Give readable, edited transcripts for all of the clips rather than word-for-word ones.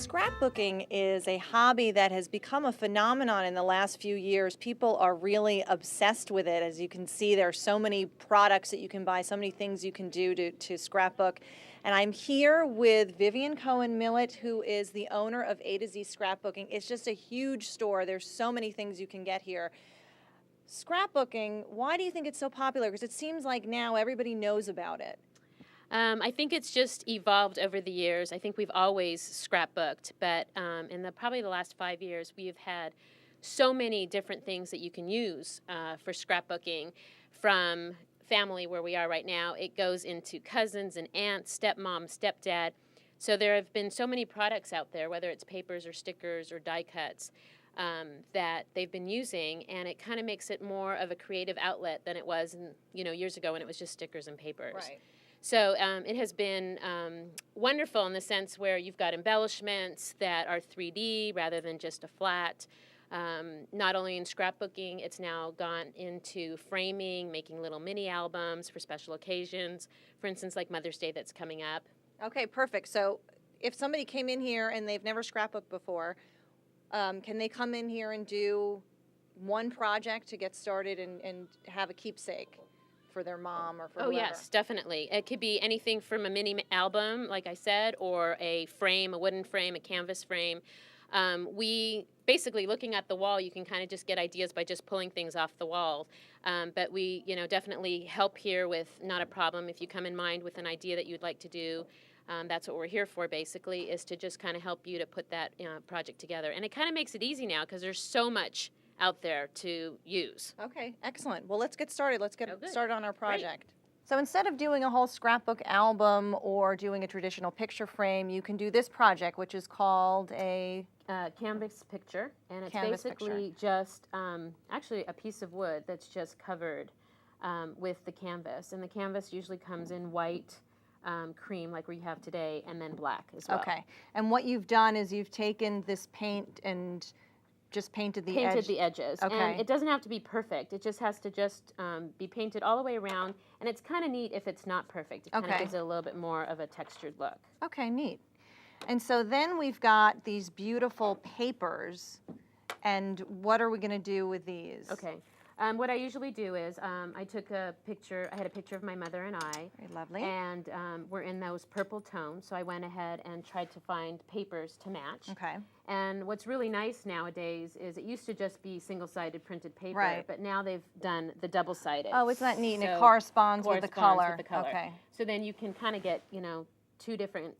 Scrapbooking is a hobby that has become a phenomenon in the last few years. People are really obsessed with it. As you can see, there are so many products that you can buy, so many things you can do to scrapbook. And I'm here with Vivian Cohen Millett, who is the owner of A to Z Scrapbooking. It's just a huge store. There's so many things you can get here. Scrapbooking, why do you think it's so popular? Because it seems like now everybody knows about it. I think it's just evolved over the years. I think we've always scrapbooked, but in probably the last 5 years, we've had so many different things that you can use for scrapbooking. From family, where we are right now, it goes into cousins and aunts, stepmom, stepdad. So there have been so many products out there, whether it's papers or stickers or die cuts, that they've been using, and it kind of makes it more of a creative outlet than it was years ago when it was just stickers and papers. Right. So it has been wonderful in the sense where you've got embellishments that are 3D rather than just a flat. Not only in scrapbooking, it's now gone into framing, making little mini albums for special occasions. For instance, like Mother's Day that's coming up. Okay, perfect. So if somebody came in here and they've never scrapbooked before, can they come in here and do one project to get started and have a keepsake for their mom or for whoever? Yes, definitely. It could be anything from a mini album, like I said, or a frame, a wooden frame, a canvas frame. We basically, looking at the wall, you can kind of just get ideas by just pulling things off the wall. But we, definitely help here with not a problem. If you come in mind with an idea that you'd like to do, that's what we're here for, basically, is to just kind of help you to put that project together. And it kind of makes it easy now because there's so much out there to use. Okay, excellent. Well, let's get started. Let's get good. started on our project. Great. So instead of doing a whole scrapbook album or doing a traditional picture frame, you can do this project, which is called a Canvas picture, and it's Canvas basically just actually a piece of wood that's just covered with the canvas. And the canvas usually comes in white, cream, like we have today, and then black as well. Okay. And what you've done is you've taken this paint and just painted the edges. Okay. And it doesn't have to be perfect. It just has to be painted all the way around. And it's kind of neat if it's not perfect. It kind of gives it a little bit more of a textured look. Okay, neat. And so then we've got these beautiful papers. And what are we going to do with these? Okay. What I usually do is I took a picture. I had a picture of my mother and I. Very lovely. And we're in those purple tones. So I went ahead and tried to find papers to match. Okay. And what's really nice nowadays is it used to just be single-sided printed paper, right, but now they've done the double-sided. Oh, isn't that neat? And so it corresponds with the color. Okay. So then you can kind of get, two different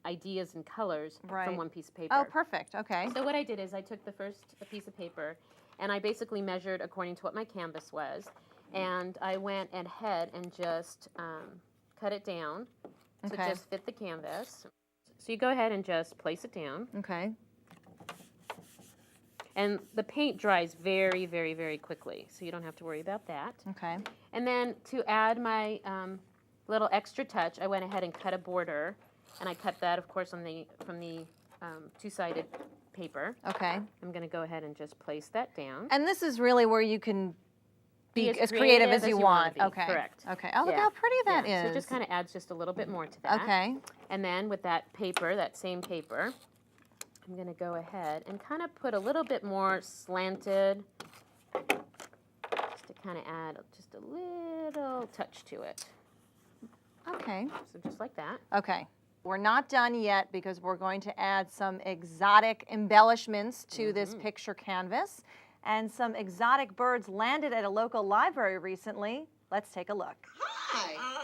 ideas and colors from one piece of paper. Oh, perfect. Okay. So what I did is I took the first piece of paper, and I basically measured according to what my canvas was, and I went ahead and just cut it down to just fit the canvas. So you go ahead and just place it down. Okay. And the paint dries very, very, very quickly, so you don't have to worry about that. Okay. And then to add my little extra touch, I went ahead and cut a border, and I cut that, of course, from the two-sided paper. Okay. I'm going to go ahead and just place that down. And this is really where you can be as creative as you want. Okay. Correct. Okay. Oh, look how pretty that is. So it just kind of adds just a little bit more to that. Okay. And then with that paper, that same paper, I'm going to go ahead and kind of put a little bit more slanted, just to kind of add just a little touch to it. Okay. So just like that. Okay. We're not done yet because we're going to add some exotic embellishments to this picture canvas. And some exotic birds landed at a local library recently. Let's take a look. Hi.